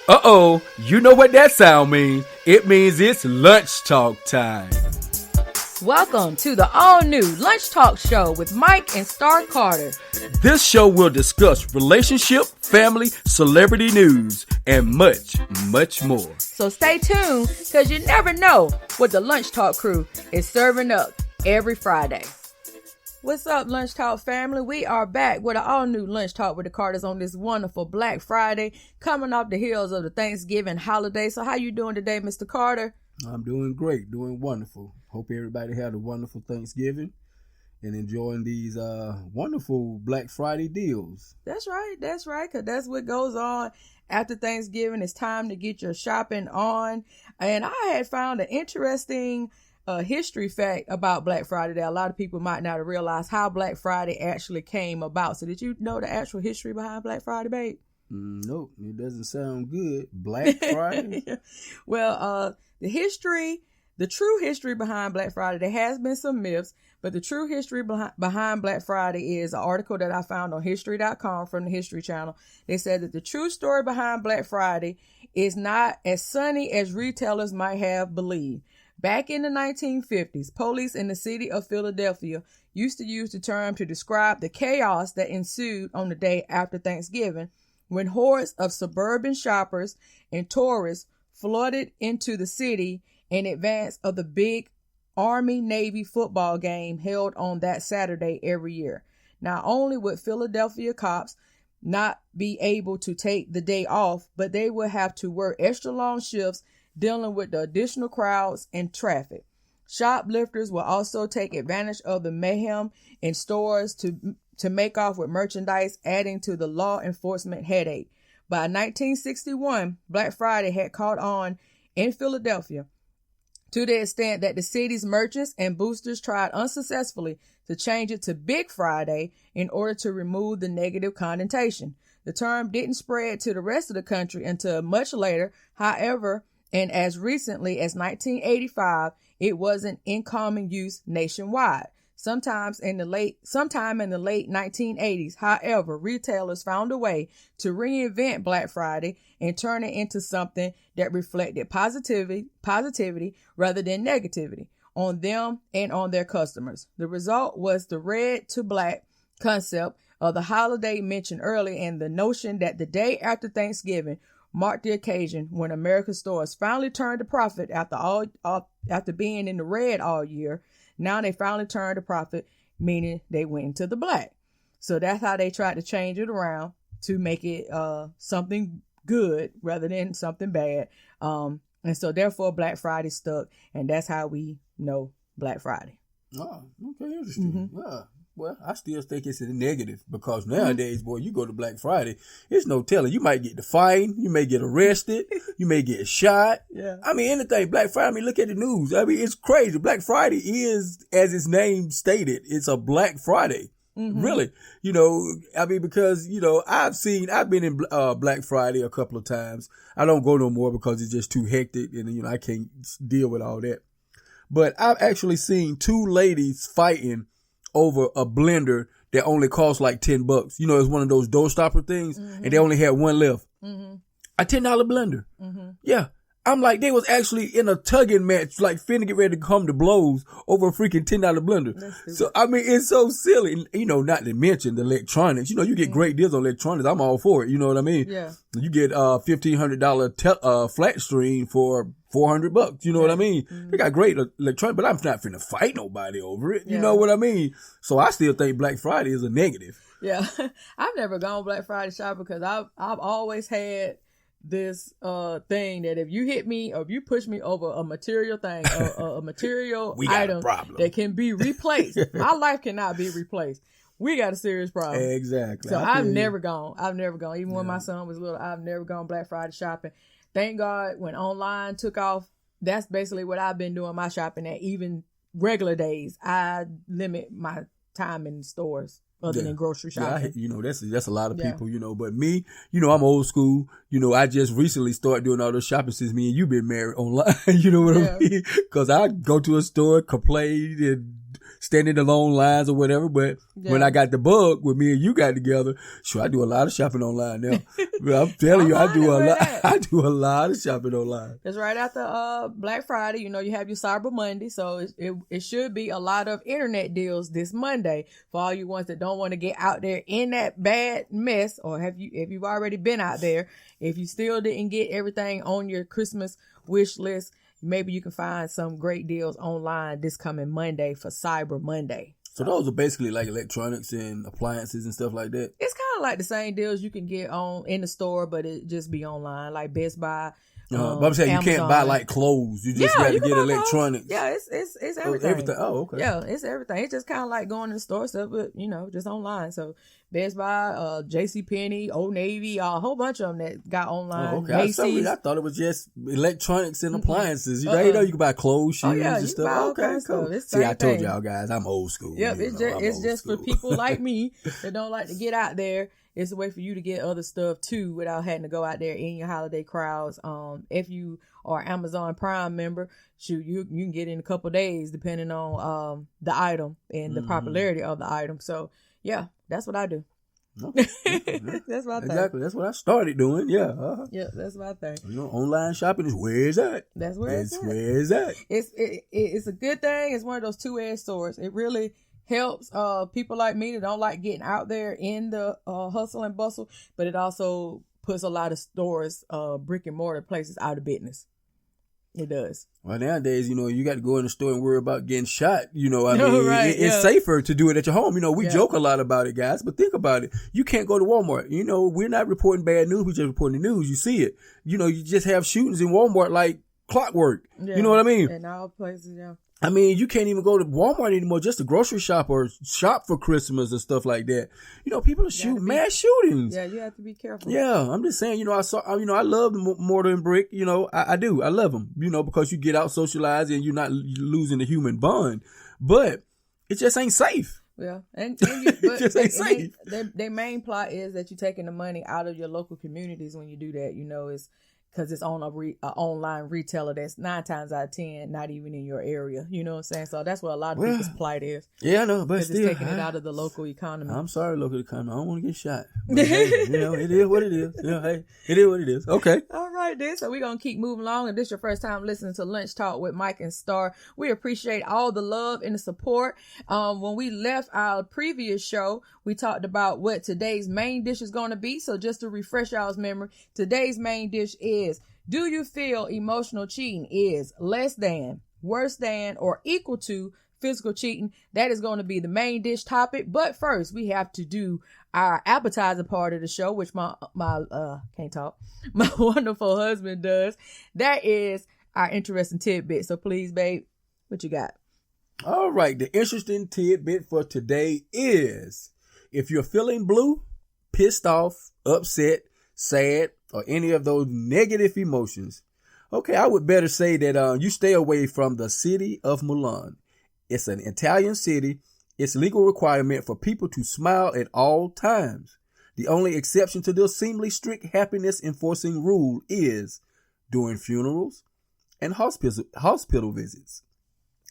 Uh-oh, you know what that sound means. It means it's lunch talk time. Welcome to the all-new Lunch Talk Show with Mike and Star Carter. This show will discuss relationship, family, celebrity news, and much, much more. So stay tuned, because you never know what the Lunch Talk crew is serving up every Friday. What's up, Lunch Talk family? We are back with an all-new Lunch Talk with the Carters on this wonderful Black Friday, coming off the heels of the Thanksgiving holiday. So how you doing today, Mr. Carter? I'm doing great, doing wonderful. Hope everybody had a wonderful Thanksgiving and enjoying these wonderful Black Friday deals. That's right, because that's what goes on after Thanksgiving. It's time to get your shopping on. And I had found an interesting history fact about Black Friday that a lot of people might not have realized how Black Friday actually came about. So did you know the actual history behind Black Friday, babe? Nope, it doesn't sound good. Black Friday? Well, the true history behind Black Friday, there has been some myths, but the true history behind Black Friday is an article that I found on history.com from the History Channel. They said that the true story behind Black Friday is not as sunny as retailers might have believed. Back in the 1950s, police in the city of Philadelphia used to use the term to describe the chaos that ensued on the day after Thanksgiving when hordes of suburban shoppers and tourists flooded into the city in advance of the big Army-Navy football game held on that Saturday every year. Not only would Philadelphia cops not be able to take the day off, but they would have to work extra long shifts dealing with the additional crowds and traffic. Shoplifters will also take advantage of the mayhem in stores to make off with merchandise, adding to the law enforcement headache. By 1961, Black Friday had caught on in Philadelphia to the extent that the city's merchants and boosters tried unsuccessfully to change it to Big Friday in order to remove the negative connotation. The term didn't spread to the rest of the country until much later, however, and as recently as 1985, it wasn't in common use nationwide. Sometime in the late 1980s, however, retailers found a way to reinvent Black Friday and turn it into something that reflected positivity rather than negativity on them and on their customers. The result was the red to black concept of the holiday mentioned earlier, and the notion that the day after Thanksgiving marked the occasion when American stores finally turned a profit after being in the red all year. Now they finally turned a profit, meaning they went into the black. So that's how they tried to change it around to make it something good rather than something bad. And so therefore Black Friday stuck, and that's how we know Black Friday. Oh, okay, interesting. Mm-hmm. Well, I still think it's a negative because nowadays, boy, you go to Black Friday, it's no telling. You might get the fine, you may get arrested, you may get shot. Yeah. I mean, anything. Black Friday, I mean, look at the news. I mean, it's crazy. Black Friday is, as its name stated, it's a Black Friday. Mm-hmm. Really. You know, I mean, because, you know, I've been in Black Friday a couple of times. I don't go no more because it's just too hectic and, you know, I can't deal with all that. But I've actually seen two ladies fighting over a blender that only costs like $10. You know, it's one of those door stopper things, and they only had one left. Mm-hmm. A $10 blender. Mm-hmm. Yeah. I'm like, they was actually in a tugging match, like finna get ready to come to blows over a freaking $10 blender. So, I mean, it's so silly. You know, not to mention the electronics. You know, you get great deals on electronics. I'm all for it. You know what I mean? Yeah. You get $1,500 flat screen for $400. You know what I mean? Mm-hmm. They got great electronics, but I'm not finna fight nobody over it. You know what I mean? So I still think Black Friday is a negative. Yeah. I've never gone Black Friday shopping because I've always had this thing that if you hit me or if you push me over a material thing, a material item that can be replaced, my life cannot be replaced. We got a serious problem. Exactly. So I've never gone. Even when my son was little, I've never gone Black Friday shopping. Thank God when online took off, that's basically what I've been doing my shopping at. Even regular days, I limit my time in stores other than grocery shopping. You know, that's a lot of people, you know, but me, you know, I'm old school. You know, I just recently started doing all those shopping since me and you been married online. You know what I mean? Cause I go to a store, complain and stand in the long lines or whatever. But when I got the bug, when me and you got together, sure, I do a lot of shopping online now. I'm telling you, I do a lot. I do a lot of shopping online. It's right after Black Friday. You know, you have your Cyber Monday, so it should be a lot of internet deals this Monday for all you ones that don't want to get out there in that bad mess, or if you've already been out there. If you still didn't get everything on your Christmas wish list, maybe you can find some great deals online this coming Monday for Cyber Monday. So those are basically like electronics and appliances and stuff like that. It's kind of like the same deals you can get in the store, but it just be online, like Best Buy. But I'm saying you can't buy like clothes. You just got to get electronics. Yeah, it's everything. Everything. Oh, okay. Yeah, it's everything. It's just kind of like going to the store stuff, but just online. So Best Buy, JCPenney, Old Navy, a whole bunch of them that got online. Oh, okay. I thought it was just electronics and appliances. You know, you can buy clothes, shoes, and stuff. Okay, cool. See, I told y'all guys, I'm old school. Yep, it's just for people like me that don't like to get out there. It's a way for you to get other stuff too without having to go out there in your holiday crowds. If you are Amazon Prime member, you can get in a couple of days depending on the item and the popularity of the item. So yeah, that's what I do. Okay. That's my thing. Exactly. That's what I started doing. Yeah. Yeah, that's my thing. Online shopping is where it's at. That's where it's at. Where it's at. It's a good thing. It's one of those two-edged swords. It really helps people like me that don't like getting out there in the hustle and bustle, but it also puts a lot of stores, brick and mortar places out of business. It does. Well, nowadays, you got to go in the store and worry about getting shot. I mean, right, it's safer to do it at your home. We joke a lot about it, guys, but think about it. You can't go to Walmart. We're not reporting bad news. We're just reporting the news. You see it. You just have shootings in Walmart like clockwork. Yeah. You know what I mean? In all places, yeah. I mean, you can't even go to Walmart anymore just to grocery shop or shop for Christmas and stuff like that. People are shooting mass shootings. Yeah, you have to be careful. Yeah, I'm just saying, I love mortar and brick. I do. I love them, because you get out, socialize, and you're not losing the human bond. But it just ain't safe. Yeah, and it just ain't safe. Their main plot is that you're taking the money out of your local communities when you do that. It's because it's on a online retailer that's 9 times out of 10 not even in your area. You know what I'm saying? So that's what a lot of people's plight is. Yeah, I know, but still, it's taking it out of the local economy. I'm sorry, local economy. I don't want to get shot. But, hey, it is what it is. Hey, it is what it is. Okay. All right, then. So we're going to keep moving along. If this is your first time listening to Lunch Talk with Mike and Star, we appreciate all the love and the support. When we left our previous show, we talked about what today's main dish is going to be. So just to refresh y'all's memory, today's main dish is: do you feel emotional cheating is less than, worse than, or equal to physical cheating? That is going to be the main dish topic. But first, we have to do our appetizer part of the show, which my wonderful husband does. That is our interesting tidbit. So please, babe, what you got? All right. The interesting tidbit for today is: if you're feeling blue, pissed off, upset, sad, or any of those negative emotions, okay, I would better say that you stay away from the city of Milan. It's an Italian city. It's legal requirement for people to smile at all times. The only exception to this seemingly strict happiness enforcing rule is during funerals and hospital visits.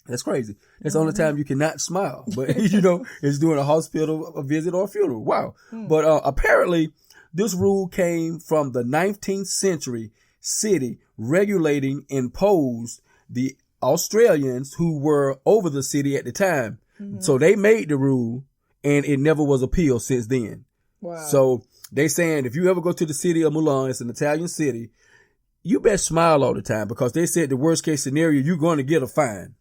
That's crazy. That's the only time you cannot smile. But, it's during a hospital visit or a funeral. Wow. But apparently, this rule came from the 19th century city regulating imposed the Australians who were over the city at the time. Mm-hmm. So they made the rule and it never was appealed since then. Wow. So they saying if you ever go to the city of Milan, it's an Italian city, you best smile all the time because they said the worst case scenario, you're going to get a fine.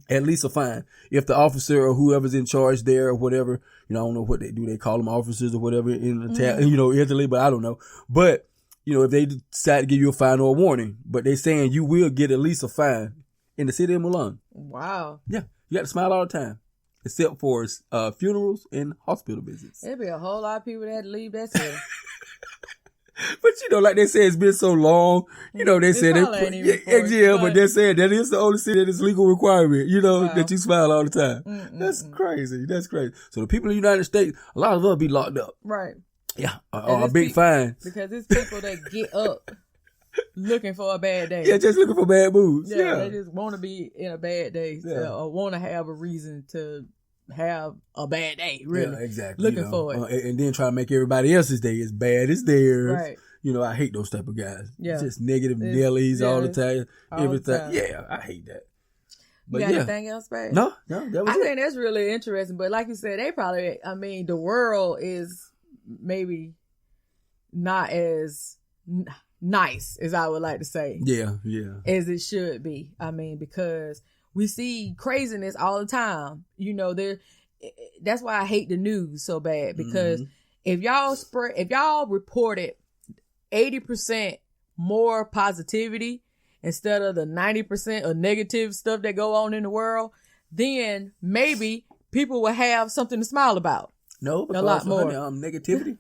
At least a fine. If the officer or whoever's in charge there or whatever, I don't know what they do. They call them officers or whatever in Italy, but I don't know. But, if they decide to give you a fine or a warning, but they saying you will get at least a fine in the city of Milan. Wow. Yeah. You got to smile all the time, except for funerals and hospital visits. There'd be a whole lot of people that had to leave that city. But like they said, it's been so long. They said but they said that is the only city that is legal requirement. That you smile all the time. That's crazy. That's crazy. So the people in the United States, a lot of us be locked up. Right. Yeah, a big fine. Because it's people that get up looking for a bad day. Yeah, just looking for bad moves. Yeah, Yeah. they just want to be in a bad day or want to have a reason to have a bad day, really. Yeah, exactly. Looking for it. And then try to make everybody else's day as bad as theirs. Right. I hate those type of guys. Yeah. Just negative Nellies all the time. all Everything. the time. Yeah, I hate that. But you got anything else, babe? No, that was I it. think that's really interesting. But like you said, they probably, the world is maybe not as nice as I would like to say. Yeah. As it should be. Because we see craziness all the time. That's why I hate the news so bad. Because if y'all reported 80% more positivity instead of the 90% of negative stuff that go on in the world, then maybe people will have something to smile about. No, because a lot more. Negativity,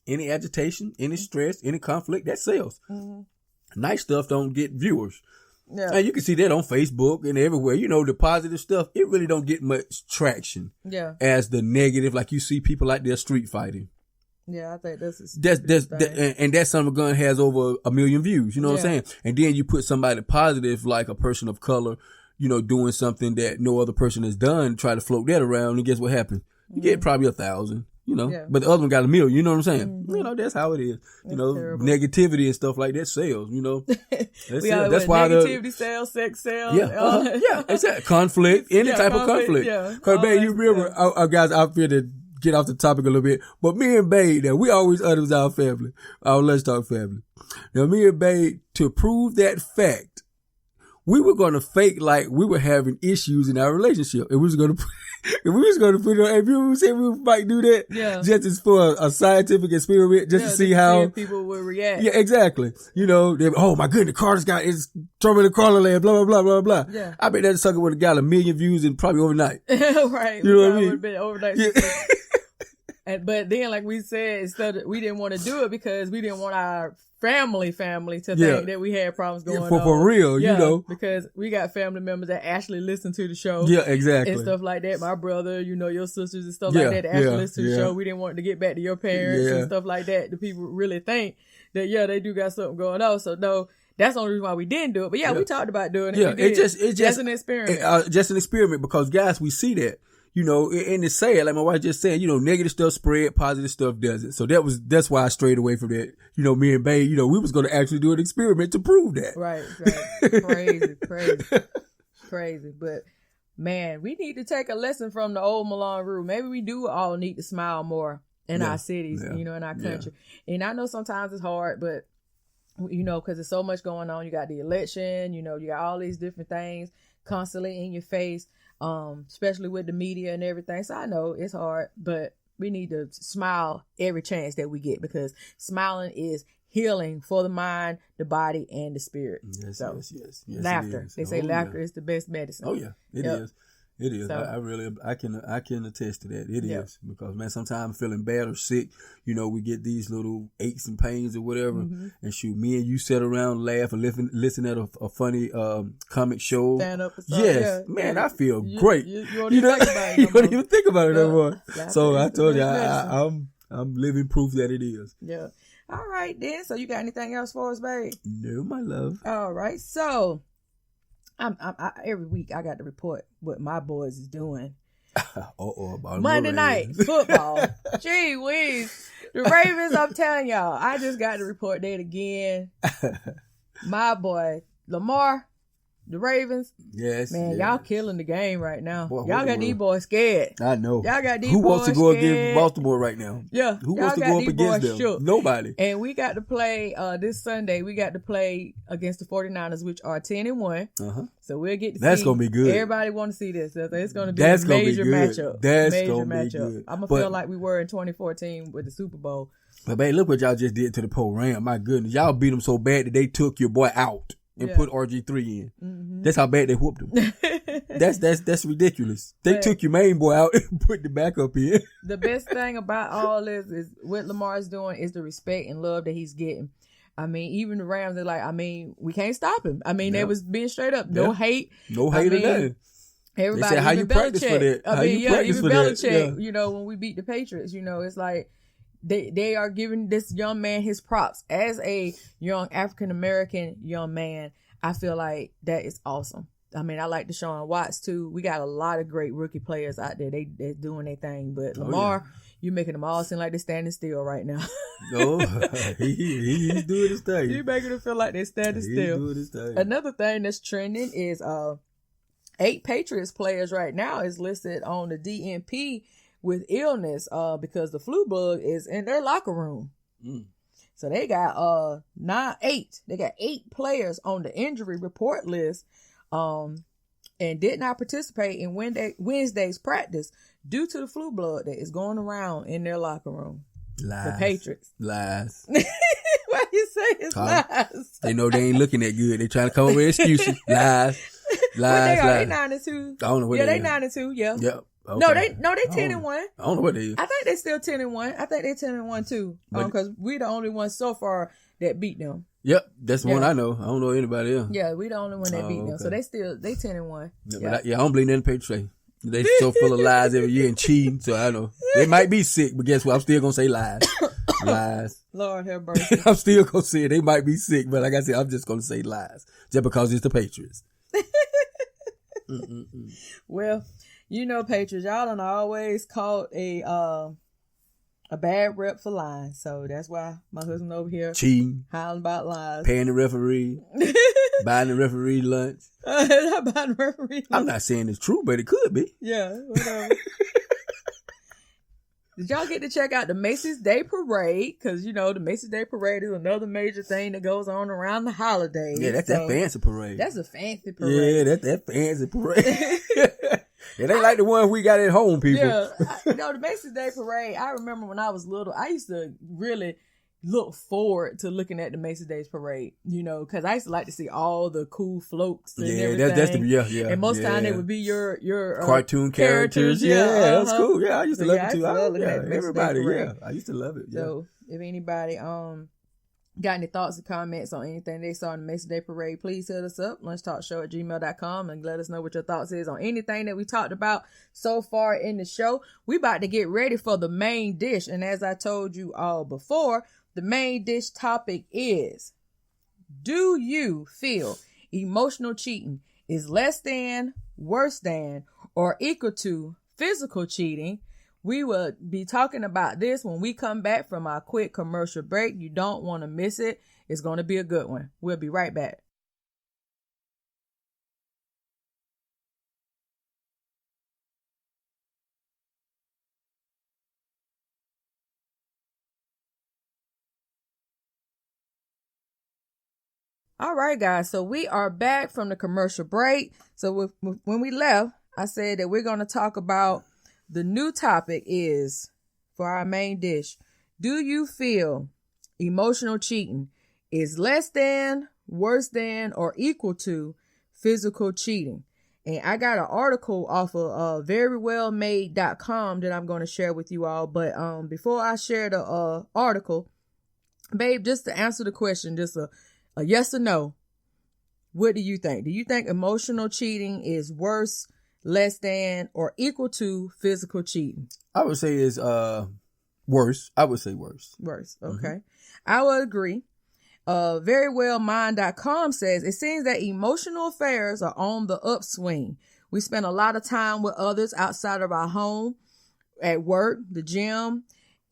any agitation, any stress, any conflict, that sells. Nice stuff don't get viewers. Yeah. And you can see that on Facebook and everywhere. The positive stuff, it really don't get much traction. Yeah. As the negative, like you see people out there street fighting. Yeah, I think that's and that son of a gun has over 1 million views. You know what I'm saying? And then you put somebody positive, like a person of color, doing something that no other person has done, try to float that around, and guess what happens? You get probably 1,000. But the other one got 1 million. You know what I'm saying? That's how it is. Terrible. Negativity and stuff like that sells. That's why negativity sells, sex sells. Yeah, exactly. Conflict, any type of conflict. Yeah. Because, babe, you remember, guys, out here to get off the topic a little bit, but me and Babe, now we always utters our family, our Let's Talk family. Now, me and Babe, to prove that fact, we were going to fake like we were having issues in our relationship. And we was going to put it on, if you said we might do that, just as for a scientific experiment, just to see how people would react. Yeah, exactly. Oh my goodness, Carter's got his trouble in the Carter land, blah, blah, blah, blah, blah. Yeah. I bet that sucker would have got 1 million views in probably overnight. Right. You know what I mean? Would have been overnight. Yeah. But then, like we said, we didn't want to do it because we didn't want our family to think that we had problems going on. For real, because we got family members that actually listen to the show. Yeah, exactly. And stuff like that. My brother, your sisters and stuff like that actually listen to the show. We didn't want to get back to your parents and stuff like that. The people really think that, they do got something going on. So, no, that's the only reason why we didn't do it. But we talked about doing it. Yeah, it's just an experiment. Just an experiment because, guys, we see that. And it's sad, like my wife just said, negative stuff spread, positive stuff doesn't. So that's why I strayed away from that. Me and Babe, we was going to actually do an experiment to prove that. Right. Crazy. But man, we need to take a lesson from the old Milan rule. Maybe we do all need to smile more in our cities, in our country. Yeah. And I know sometimes it's hard, but because there's so much going on. You got the election, you got all these different things constantly in your face. Especially with the media and everything. So I know it's hard, but we need to smile every chance that we get because smiling is healing for the mind, the body, and the spirit. Yes, yes. Laughter. They say laughter is the best medicine. Oh yeah, it is. It is. So, I can attest to that. It is because, man, sometimes I'm feeling bad or sick. We get these little aches and pains or whatever, and shoot, me and you sit around, laugh, and listen at a funny comic show. Stand up. Yes, man, I feel great. You don't even think about it. You don't even think about it no more. Laughter so I told you, I'm living proof that it is. Yeah. All right, then. So you got anything else for us, babe? No, my love. All right, so. I every week I got to report what my boys is doing. About Monday night football. Gee whiz. The Ravens, I'm telling y'all, I just got to report that again. My boy, Lamar, the Ravens. Yes. Man, y'all killing the game right now. Boy, y'all got these boys scared. I know. Y'all got these boys Who wants to go scared. against Baltimore right now? Yeah. Who wants to go up against them? Shook. Nobody. And we got to play this Sunday. We got to play against the 49ers, which are 10-1. So we'll get to That's see. going to be good. Everybody want to see this. It's going to be a major matchup. That's going to be good. I'm going to feel like we were in 2014 with the Super Bowl. But, babe, look what y'all just did to the Poe Ram. My goodness. Y'all beat them so bad that they took your boy out and put RG3 in. That's how bad they whooped him. That's ridiculous. They took your main boy out and put the backup in. The best thing about all this is what Lamar's doing is the respect and love that he's getting. Even the Rams, they're like, we can't stop him. They was being straight up. No hate. No hate or nothing. Everybody, they said, how you practice for that? Even Belichick, when we beat the Patriots, it's like, they are giving this young man his props as a young African American young man. I feel like that is awesome. I mean, I like Deshaun Watts too. We got a lot of great rookie players out there. They're doing their thing, but Lamar, you making them all seem like they're standing still right now. No, he's doing his thing. You making them feel like they're standing still. He's doing his thing. Another thing that's trending is 8 Patriots players right now is listed on the DNP with illness because the flu bug is in their locker room. So they got 8 players on the injury report list and did not participate in Wednesday's practice due to the flu bug that is going around in their locker room. Lies. The Patriots. Lies. Why you say it's lies? They know they ain't looking that good. They trying to come up with excuses. Lies. Lies. They 9-2. I don't know what they 9-2. Yeah. Yep. Okay. No, they 10-1. I don't know what they is. I think they still 10-1. I think they're 10-1 too. Because we're the only ones so far that beat them. Yep, that's the one I know. I don't know anybody else. Yeah, we the only one that beat them. So they 10-1. Yeah, I don't believe nothing Patriots say. They so full of lies every year and cheating. So I know they might be sick, but guess what? I'm still gonna say lies. Lies. Lord have mercy. I'm still gonna say it. They might be sick, but like I said, I'm just gonna say lies just because it's the Patriots. Well, you know, Patriots, y'all done always caught a bad rep for lying. So that's why my husband over here cheating, hollering about lies, paying the referee, buying the referee lunch. Not buying the referee lunch. I'm not saying it's true, but it could be. Yeah, whatever. Did y'all get to check out the Macy's Day Parade? Because, you know, the Macy's Day Parade is another major thing that goes on around the holidays. Yeah, that's that fancy parade. That's a fancy parade. Yeah, that's that fancy parade. It ain't like the one we got at home, people. Yeah, the Macy's Day Parade, I remember when I was little, I used to really look forward to looking at the Macy's Day Parade, you know, because I used to like to see all the cool floats and everything. That's the and most time it would be your cartoon characters. Yeah, that's cool. Yeah, I used to love it too. Everybody, I used to love it. Yeah. So if anybody got any thoughts or comments on anything they saw in the Macy's Day Parade, please hit us up, lunchtalkshow@gmail.com, and let us know what your thoughts is on anything that we talked about so far in the show. We about to get ready for the main dish, and as I told you all before, the main dish topic is: do you feel emotional cheating is less than, worse than, or equal to physical cheating? We will be talking about this when we come back from our quick commercial break. You don't want to miss it. It's going to be a good one. We'll be right back. All right, guys. So we are back from the commercial break. So when we left, I said that we're going to talk about the new topic is, for our main dish, do you feel emotional cheating is less than, worse than, or equal to physical cheating? And I got an article off of verywellmade.com that I'm going to share with you all. But before I share the article, babe, just to answer the question, just a yes or no, what do you think? Do you think emotional cheating is worse, less than, or equal to physical cheating? I would say it's worse. I would say worse. Worse. Okay. I would agree. Verywellmind.com says it seems that emotional affairs are on the upswing. We spend a lot of time with others outside of our home, at work, the gym,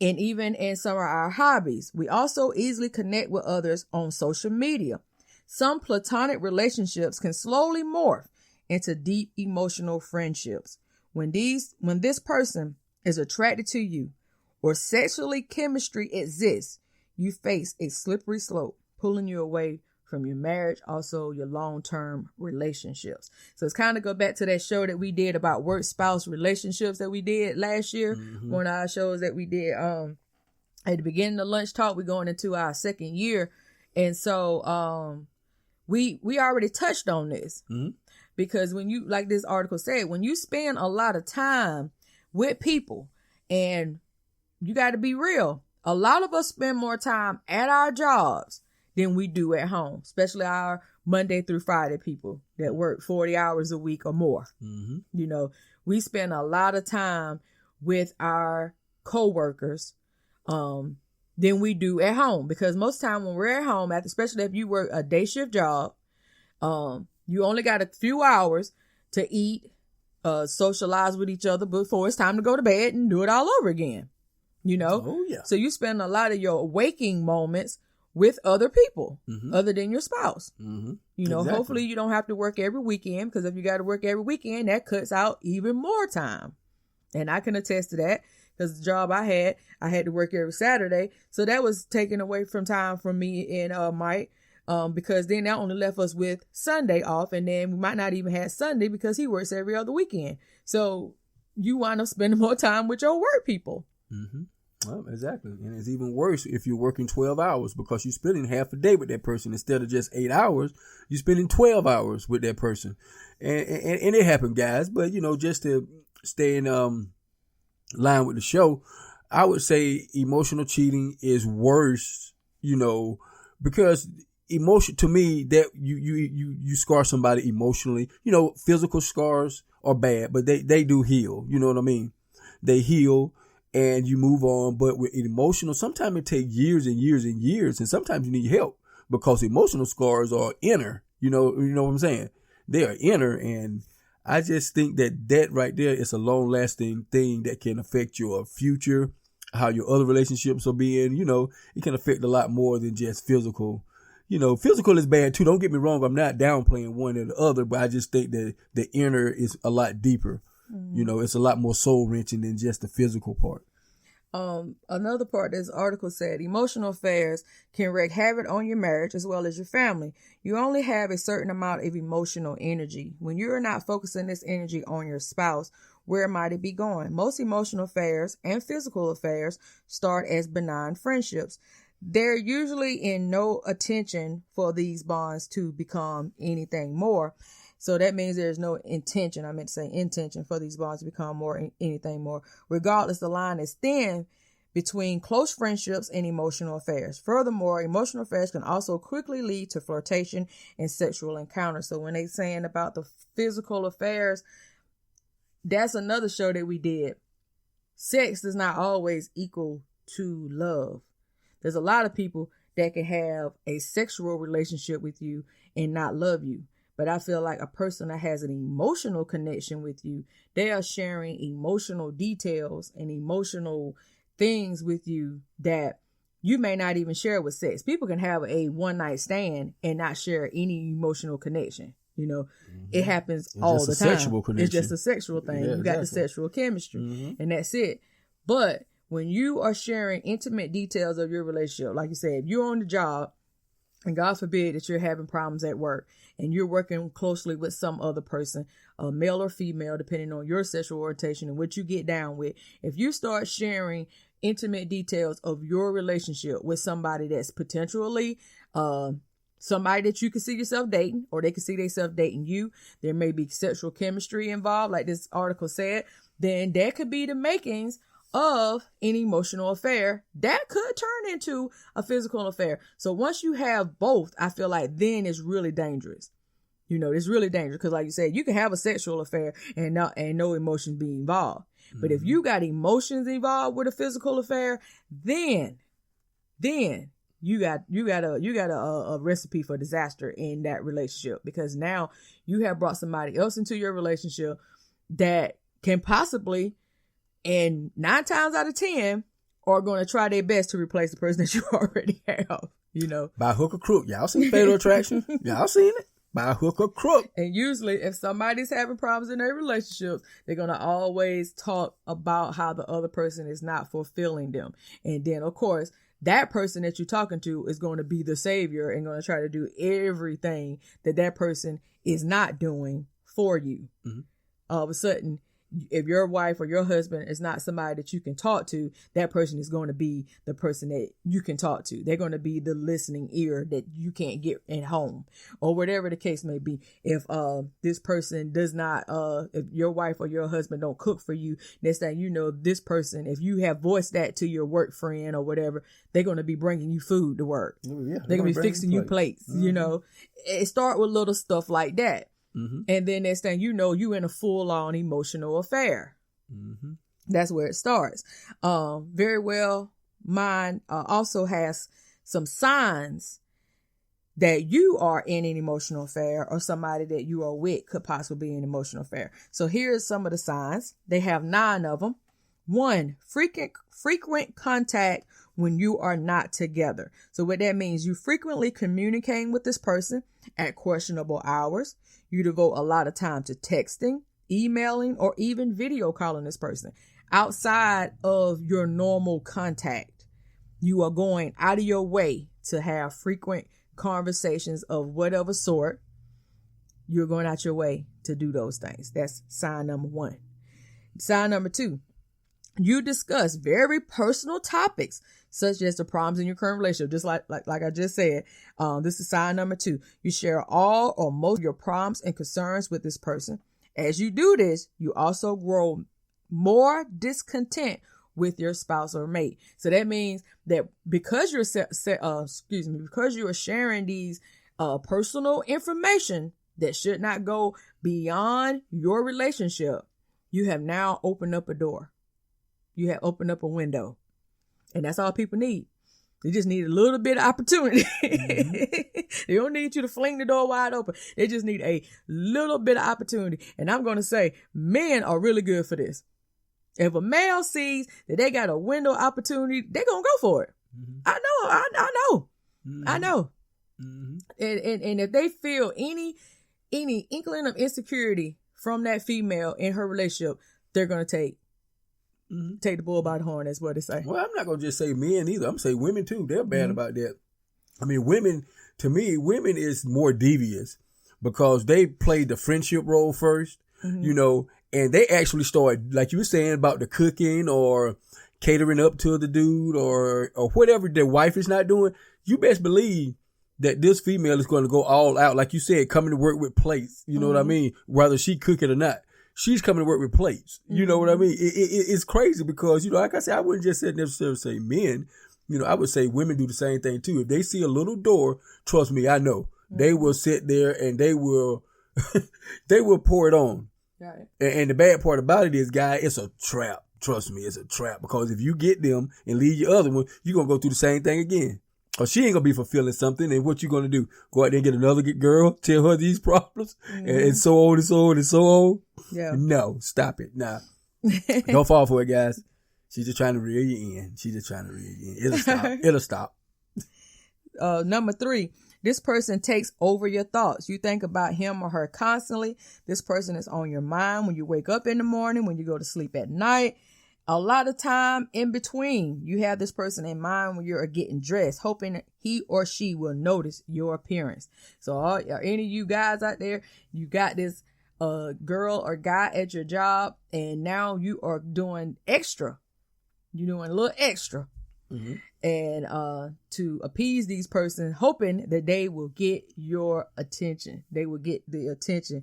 and even in some of our hobbies. We also easily connect with others on social media. Some platonic relationships can slowly morph into deep emotional friendships. When this person is attracted to you or sexually chemistry exists, you face a slippery slope, pulling you away from your marriage, also your long-term relationships. So it's kind of go back to that show that we did about work spouse relationships that we did last year. One of our shows that we did at the beginning of Lunch Talk. We're going into our second year. And so we already touched on this. Because when you, like this article said, when you spend a lot of time with people, and you got to be real, a lot of us spend more time at our jobs than we do at home, especially our Monday through Friday people that work 40 hours a week or more. You know, we spend a lot of time with our coworkers, than we do at home. Because most time when we're at home, especially if you work a day shift job, you only got a few hours to eat, socialize with each other before it's time to go to bed and do it all over again. You know? Oh, yeah. So you spend a lot of your waking moments with other people other than your spouse. You know, Exactly. hopefully you don't have to work every weekend, because if you got to work every weekend, that cuts out even more time. And I can attest to that, because the job I had to work every Saturday. So that was taken away from time from me and Mike, because then that only left us with Sunday off. And then we might not even have Sunday because he works every other weekend. So you wind up spending more time with your work people. Well, exactly. And it's even worse if you're working 12 hours, because you're spending half a day with that person. Instead of just 8 hours, you're spending 12 hours with that person. And it happened, guys. But, you know, just to stay in line with the show, I would say emotional cheating is worse, you know, because to me, that you scar somebody emotionally. You know, physical scars are bad, but they do heal. You know what I mean? They heal. And you move on. But with emotional, sometimes it takes years and years and years. And sometimes you need help, because emotional scars are inner. You know what I'm saying? They are inner. And I just think that right there is a long lasting thing that can affect your future, how your other relationships are being. You know, it can affect a lot more than just physical. You know, physical is bad too. Don't get me wrong. I'm not downplaying one or the other, but I just think that the inner is a lot deeper. You know, it's a lot more soul wrenching than just the physical part. Another part, this article said, emotional affairs can wreak havoc on your marriage as well as your family. You only have a certain amount of emotional energy. When you are not focusing this energy on your spouse, where might it be going? Most emotional affairs and physical affairs start as benign friendships. They're usually in no attention for these bonds to become anything more. So that means there's no intention. I meant to say intention for these bonds to become anything more. Regardless, the line is thin between close friendships and emotional affairs. Furthermore, emotional affairs can also quickly lead to flirtation and sexual encounters. So when they're saying about the physical affairs, that's another show that we did. Sex does not always equal to love. There's a lot of people that can have a sexual relationship with you and not love you. But I feel like a person that has an emotional connection with you, they are sharing emotional details and emotional things with you that you may not even share with sex. People can have a one night stand and not share any emotional connection. You know, it happens all the time. It's just a sexual thing. Yeah, you got the sexual chemistry and that's it. But when you are sharing intimate details of your relationship, like you said, you're on the job, and God forbid that you're having problems at work and you're working closely with some other person, male or female, depending on your sexual orientation and what you get down with. If you start sharing intimate details of your relationship with somebody that's potentially somebody that you can see yourself dating, or they can see themselves dating you, there may be sexual chemistry involved, like this article said, then that could be the makings of an emotional affair that could turn into a physical affair. So once you have both, I feel like then it's really dangerous. You know, it's really dangerous because, like you said, you can have a sexual affair and no emotions be involved. But if you got emotions involved with a physical affair, then you got a recipe for disaster in that relationship, because now you have brought somebody else into your relationship that can possibly, and 9 times out of 10, are going to try their best to replace the person that you already have, you know. By hook or crook. Y'all seen Fatal Attraction? Y'all seen it? By hook or crook. And usually if somebody's having problems in their relationships, they're going to always talk about how the other person is not fulfilling them. And then, of course, that person that you're talking to is going to be the savior and going to try to do everything that person is not doing for you. All of a sudden, if your wife or your husband is not somebody that you can talk to, that person is going to be the person that you can talk to. They're going to be the listening ear that you can't get at home, or whatever the case may be. If this person does not, if your wife or your husband don't cook for you, next thing you know, this person, if you have voiced that to your work friend or whatever, they're going to be bringing you food to work. Yeah, they're going to be fixing you plates. You know, it start with little stuff like that. And then next thing you know, you in a full-on emotional affair. That's where it starts. Very well mind also has some signs that you are in an emotional affair, or somebody that you are with could possibly be in an emotional affair. So here's some of the signs. They have 9 of them. 1, frequent contact when you are not together. So what that means, you frequently communicating with this person at questionable hours. You devote a lot of time to texting, emailing, or even video calling this person outside of your normal contact. You are going out of your way to have frequent conversations of whatever sort. You're going out your way to do those things. That's sign number 1. Sign number 2, you discuss very personal topics such as the problems in your current relationship. Just like I just said, this is sign number 2. You share all or most of your problems and concerns with this person. As you do this, you also grow more discontent with your spouse or mate. So that means that because because you are sharing these personal information that should not go beyond your relationship, you have now opened up a door. You have opened up a window. And that's all people need. They just need a little bit of opportunity. Mm-hmm. They don't need you to fling the door wide open. They just need a little bit of opportunity. And I'm going to say, men are really good for this. If a male sees that they got a window opportunity, they're going to go for it. Mm-hmm. I know. Mm-hmm. I know. Mm-hmm. And if they feel any inkling of insecurity from that female in her relationship, they're going to take the bull by the horn, that's what they say. Well, I'm not going to just say men either. I'm going to say women too. They're bad about that. I mean, women is more devious because they played the friendship role first, and they actually start, like you were saying, about the cooking or catering up to the dude or whatever their wife is not doing. You best believe that this female is going to go all out. Like you said, coming to work with plates. You know what I mean? Whether she cook it or not. She's coming to work with plates. You know what I mean? It's crazy because, like I said, I wouldn't just necessarily say men. I would say women do the same thing too. If they see a little door, trust me, I know. They will sit there and they will pour it on. Right. And the bad part about it is, guy, it's a trap. Trust me, it's a trap. Because if you get them and leave your other one, you're going to go through the same thing again. Or she ain't going to be fulfilling something. And what you going to do? Go out there and get another girl, tell her these problems, and so on and so on and so on. Yeah. No, stop it. Nah. Don't fall for it, guys. She's just trying to reel you in. It'll stop. Number 3, this person takes over your thoughts. You think about him or her constantly. This person is on your mind when you wake up in the morning, when you go to sleep at night. A lot of time in between, you have this person in mind when you're getting dressed, hoping that he or she will notice your appearance. So any of you guys out there, you got this girl or guy at your job, and now you are doing extra. You're doing a little extra. Mm-hmm. And to appease these persons, hoping that they will get your attention. They will get the attention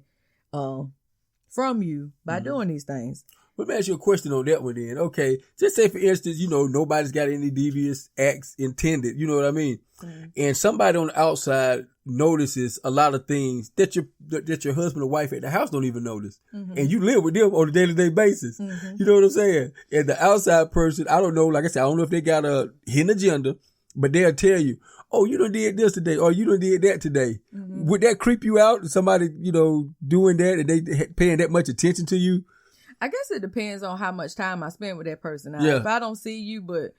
from you by doing these things. Let me ask you a question on that one then. Okay, just say for instance, nobody's got any devious acts intended. You know what I mean? Mm-hmm. And somebody on the outside notices a lot of things that your husband or wife at the house don't even notice. Mm-hmm. And you live with them on a day-to-day basis. Mm-hmm. You know what I'm saying? And the outside person, I don't know, like I said, I don't know if they got a hidden agenda, but they'll tell you, oh, you done did this today, or you done did that today. Mm-hmm. Would that creep you out? Somebody, doing that and they paying that much attention to you? I guess it depends on how much time I spend with that person. Now, if I don't see you, but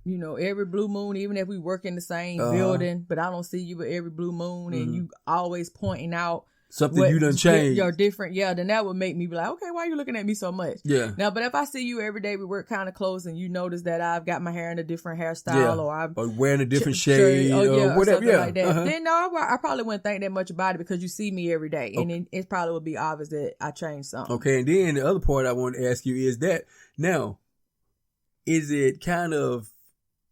every blue moon, even if we work in the same building, but I don't see you but every blue moon, and you always pointing out something you done changed. You're different. Yeah, then that would make me be like, okay, why are you looking at me so much? Yeah. Now, but if I see you every day, we work kind of close, and you notice that I've got my hair in a different hairstyle, or I'm wearing a different shade, or whatever, like that. Then no, I probably wouldn't think that much about it because you see me every day, and then it probably would be obvious that I changed something. Okay, and then the other part I want to ask you is that now, is it kind of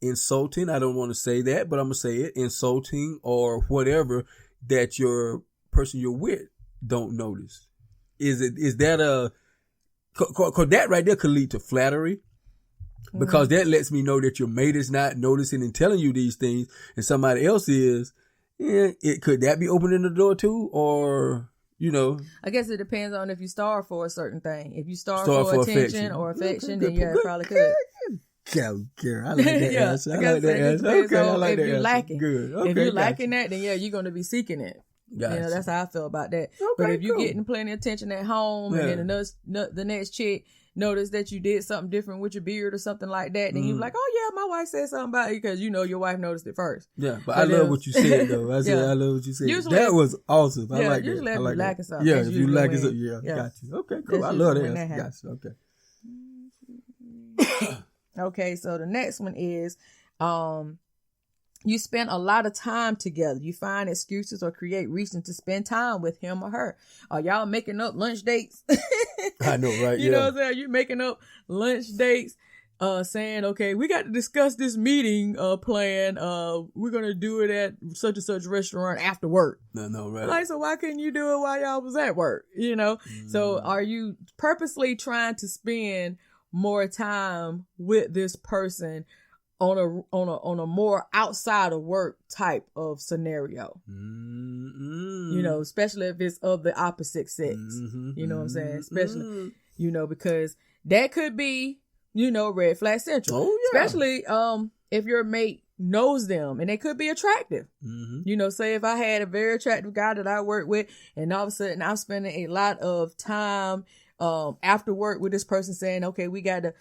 insulting? I don't want to say that, but I'm gonna say it, insulting or whatever, that your person you're with don't notice? Is that cause that right there could lead to flattery, because that lets me know that your mate is not noticing and telling you these things, and somebody else is. Could that be opening the door too, or I guess it depends on if you starve for a certain thing. If you starve for attention or affection, then it probably could. Care. I like that Yeah, answer. I I like that answer. Okay, I like if that you're answer. lacking. Good. Okay, If you're gotcha. lacking that, then you're going to be seeking it. Gotcha. That's how I feel about that. Okay, But if you're cool. getting plenty of attention at home, Yeah. and then the next chick notice that you did something different with your beard or something like that, then you're like, oh yeah, my wife said something about you, because you know your wife noticed it first. Yeah, but I love what you said though. I said Yeah. I love what you said. Usually- That was awesome. I Yeah, like usually that. if I you like lacking that. something, Yeah, that's if you usually lacking when- something, yeah. got you. Okay, cool. That's I love usually when that. that Got you. Okay. Okay, so the next one is, you spend a lot of time together. You find excuses or create reasons to spend time with him or her. Are y'all making up lunch dates? I know, right? You know what I'm saying? You making up lunch dates, saying, okay, we got to discuss this meeting plan. We're going to do it at such and such restaurant after work. No, right. Like, so why couldn't you do it while y'all was at work? You know? So are you purposely trying to spend more time with this person on a more outside of work type of scenario? You know, especially if it's of the opposite sex. You know what I'm saying? Especially, you know, because that could be, you know, red flag central. Oh, yeah. Especially if your mate knows them and they could be attractive. You know, say if I had a very attractive guy that I work with, and all of a sudden I'm spending a lot of time after work with this person, saying, okay, we gotta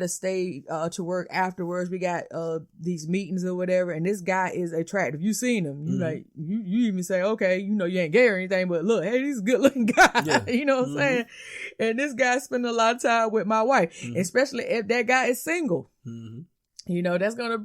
stay to work afterwards. We got these meetings or whatever, and this guy is attractive. You seen him. You like you even say, okay, you know, you ain't gay or anything, but look, hey, he's a good looking guy. Yeah. You know what I'm saying? And this guy spending a lot of time with my wife, especially if that guy is single. You know, that's gonna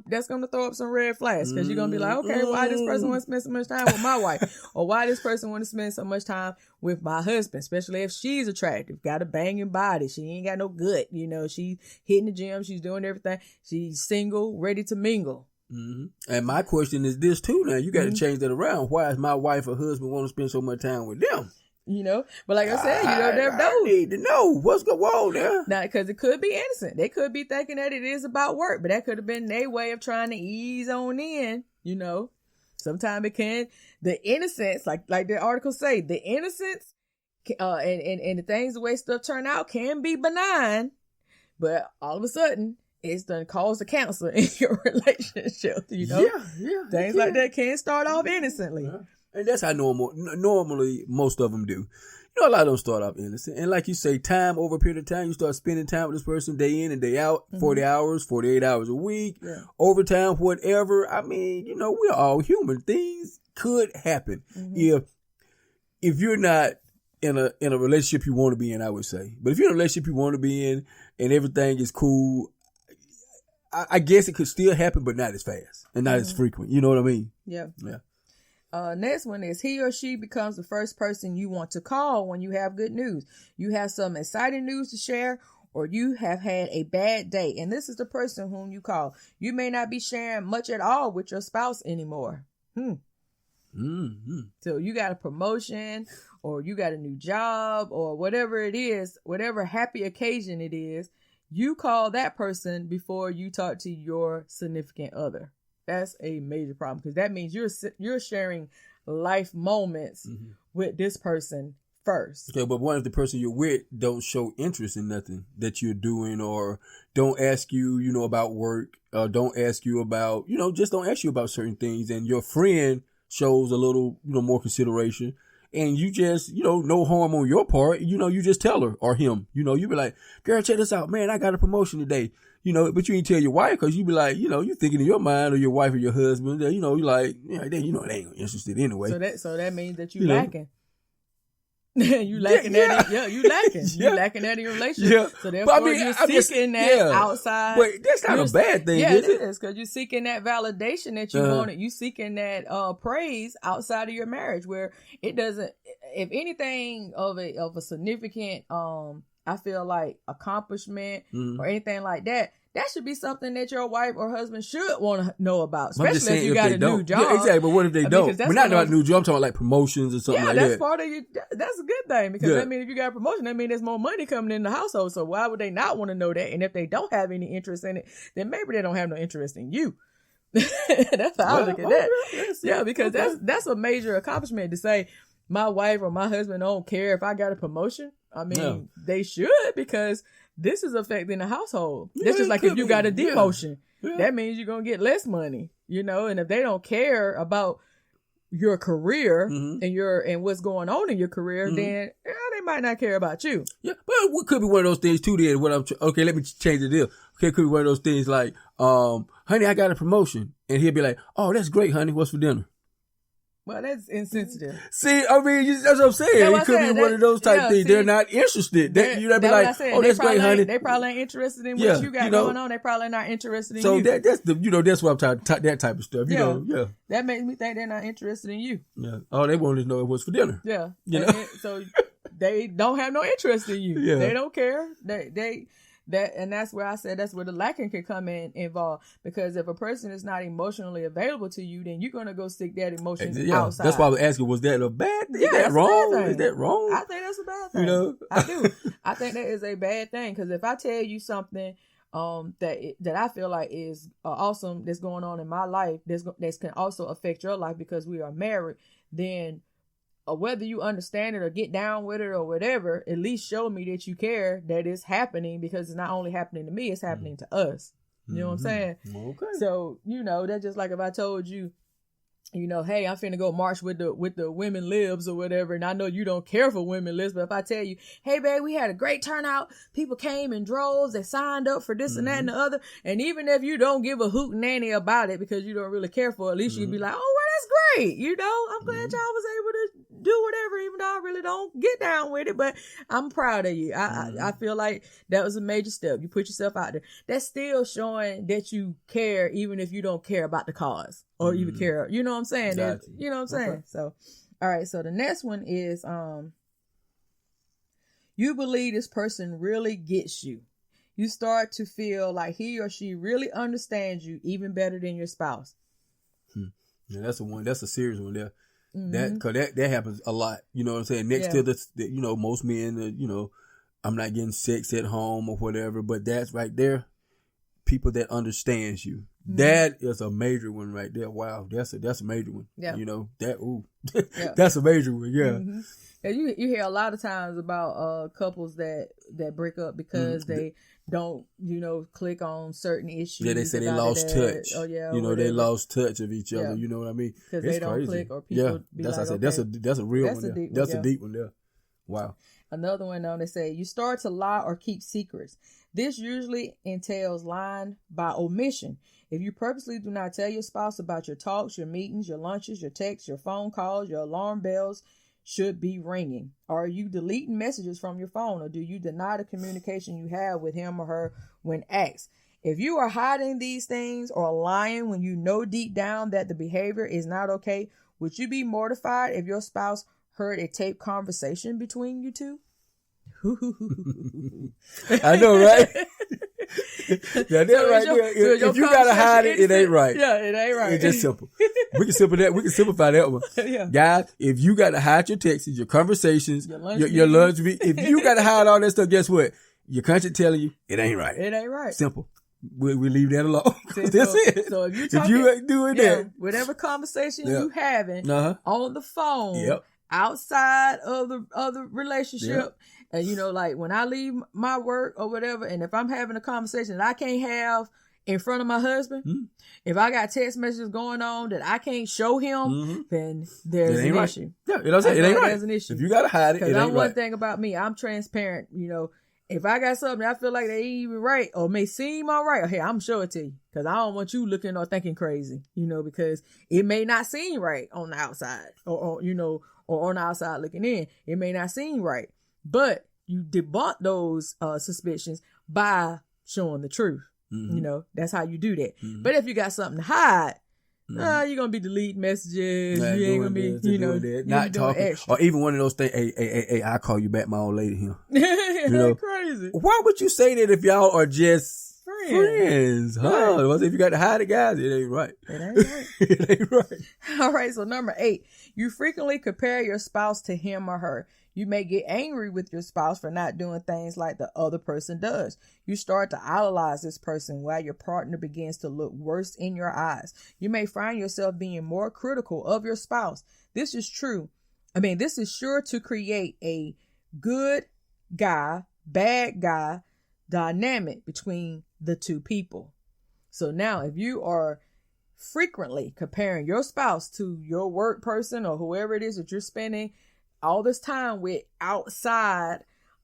throw up some red flags, because you're gonna be like, okay, why this person want to spend so much time with my wife, or why this person want to spend so much time with my husband, especially if she's attractive, got a banging body, she ain't got no gut, you know, she's hitting the gym, she's doing everything, she's single, ready to mingle. And my question is this too. Now you got to change that around. Why is my wife or husband want to spend so much time with them? You know, but like I said, you don't never I know. need to know what's going on there. Now, because it could be innocent. They could be thinking that it is about work, but that could have been their way of trying to ease on in, you know. Sometimes it can. The innocence, like the article say, the innocence and the things, the way stuff turn out can be benign, but all of a sudden, it's done cause a cancer in your relationship, you know. Yeah. Things like that can start off innocently. And that's how normally most of them do. You know, a lot of them start off innocent. And like you say, time over a period of time, you start spending time with this person day in and day out, 40 hours, 48 hours a week, overtime, whatever. I mean, you know, we're all human. Things could happen if you're not in a relationship you want to be in, I would say. But if you're in a relationship you want to be in and everything is cool, I guess it could still happen, but not as fast and not as frequent. You know what I mean? Yeah. Yeah. Next one is, he or she becomes the first person you want to call when you have good news. You have some exciting news to share, or you have had a bad day, and this is the person whom you call. You may not be sharing much at all with your spouse anymore. So you got a promotion, or you got a new job, or whatever it is, whatever happy occasion it is, you call that person before you talk to your significant other. That's a major problem, because that means you're sharing life moments with this person first. Okay, but what if the person you're with don't show interest in nothing that you're doing, or don't ask you, you know, about work, or don't ask you about, you know, just don't ask you about certain things, and your friend shows a little, you know, more consideration, and you just, you know, no harm on your part, you know, you just tell her or him, you know, you be like, girl, check this out, man, I got a promotion today. You know, but you ain't tell your wife, because you be like, you know, you thinking in your mind, or your wife or your husband, you know, you like, yeah, they ain't interested anyway. So that means that you lacking. You lacking that. You lacking. You lacking that in your relationship. Yeah. So therefore, you're seeking that outside. But that's not a bad thing, is it? Yeah, it is, because you're seeking that validation that you wanted. You seeking that praise outside of your marriage, where it doesn't. If anything of a significant I feel like accomplishment or anything like that, that should be something that your wife or husband should want to know about, especially if you got a new job. Yeah, exactly. But what if they don't? We're not about new job. I'm talking about like promotions or something like that. Yeah, that's part of you. That's a good thing, because that means if you got a promotion, that means there's more money coming in the household. So why would they not want to know that? And if they don't have any interest in it, then maybe they don't have no interest in you. That's how I look at that. Yeah, because that's a major accomplishment to say, my wife or my husband don't care if I got a promotion. I mean, they should, because this is affecting the household. Yeah, That's just it like could if you be. got a Yeah. demotion, Yeah. that means you're going to get less money, you know, and if they don't care about your career Mhm. and what's going on in your career, then they might not care about you. Yeah, but what could be one of those things too? Then okay, let me change the deal. Okay, it could be one of those things like, honey, I got a promotion, and he'll be like, oh, that's great, honey. What's for dinner? Well, that's insensitive. See, I mean, that's what I'm saying. That's what It could I said. be one of those type Yeah, things. see, They're not interested. You know, be That's what like, I said. oh, They that's great, probably honey. They probably ain't interested in Yeah, what you got you know. going on. They probably not interested in So you. that's that's what I'm talking. That type of stuff. You know, yeah, That makes me think they're not interested in you. yeah. All they wanted to know what's for dinner. Yeah. You And know? then- so they don't have no interest in you. Yeah. They don't care. And that's where I said that's where the lacking can come involved. Because if a person is not emotionally available to you, then you're gonna go stick that emotion outside. That's why I was asking, was that a bad thing? Yeah, Is that that's a wrong? bad thing. Is that wrong? I think that's a bad thing. You know? I do. I think that is a bad thing because if I tell you something that I feel like is awesome that's going on in my life that can also affect your life because we are married, then whether you understand it or get down with it or whatever, at least show me that you care that it's happening because it's not only happening to me, it's happening to us. You know what I'm saying? Okay. So, you know, that's just like if I told you, you know, hey, I'm finna go march with the women libs or whatever, and I know you don't care for women libs, but if I tell you, hey, babe, we had a great turnout, people came in droves, they signed up for this and that and the other, and even if you don't give a hoot nanny about it because you don't really care for it, at least you'd be like, oh, well, that's great, you know, I'm glad y'all was able to do whatever, even though I really don't get down with it, but I'm proud of you. I feel like that was a major step. You put yourself out there. That's still showing that you care, even if you don't care about the cause or even care. You know what I'm saying? Gotcha. You know what I'm saying? Okay. So, all right. So the next one is, you believe this person really gets you. You start to feel like he or she really understands you even better than your spouse. Yeah, that's a serious one there. Mm-hmm. That happens a lot. You know what I'm saying? Next to you know, most men, you know, I'm not getting sex at home or whatever, but that's right there. People that understands you. Mm-hmm. That is a major one right there. Wow. That's a major one. Yeah. You know, that's a major one. Yeah. Mm-hmm. Yeah, you hear a lot of times about couples that break up because they don't, you know, click on certain issues. Yeah, they say they lost touch. Oh yeah, you know, they lost touch of each other. Yeah. You know what I mean? Because they don't click or people. Be that's like, I said. Okay. That's a real one. There. That's a deep one there. Wow. Another one, they say you start to lie or keep secrets. This usually entails lying by omission. If you purposely do not tell your spouse about your talks, your meetings, your lunches, your texts, your phone calls, your alarm bells should be ringing. Are you deleting messages from your phone, or do you deny the communication you have with him or her when asked? If you are hiding these things or lying when you know deep down that the behavior is not okay, would you be mortified if your spouse heard a taped conversation between you two? I know, right? Yeah, that's right there. If you gotta hide it, it ain't right. Yeah, it ain't right. It's just simple. We can simplify that one. Yeah. Guys, if you gotta hide your texts, your conversations, your lunch meet, if you gotta hide all that stuff, guess what? Your conscience telling you it ain't right. It ain't right. Simple. We leave that alone. That's it. So if you ain't doing that, whatever conversation you having on the phone, outside of the relationship, and you know, like when I leave my work or whatever, and if I'm having a conversation that I can't have in front of my husband, if I got text messages going on that I can't show him, then there's an issue. Yeah, you know what I'm saying? It ain't right. There's an issue. If you gotta hide it, it ain't right. One thing about me, I'm transparent. You know, if I got something I feel like they ain't even right or may seem all right, hey, I'm show it to you because I don't want you looking or thinking crazy. You know, because it may not seem right on the outside, or you know, or on the outside looking in, it may not seem right. But you debunk those suspicions by showing the truth. You know, that's how you do that. But if you got something to hide, you're going to be deleting messages. You ain't going to be, you know, not talking. Extra. Or even one of those things, hey, I'll call you back, my old lady here. You know? Crazy. Why would you say that if y'all are just friends? Huh? Right. If you got to hide it, guys, it ain't right. It ain't right. It ain't right. All right, so number 8, you frequently compare your spouse to him or her. You may get angry with your spouse for not doing things like the other person does. You start to idolize this person while your partner begins to look worse in your eyes. You may find yourself being more critical of your spouse. This is true. This is sure to create a good guy, bad guy dynamic between the two people. So now if you are frequently comparing your spouse to your work person or whoever it is that you're spending all this time with outside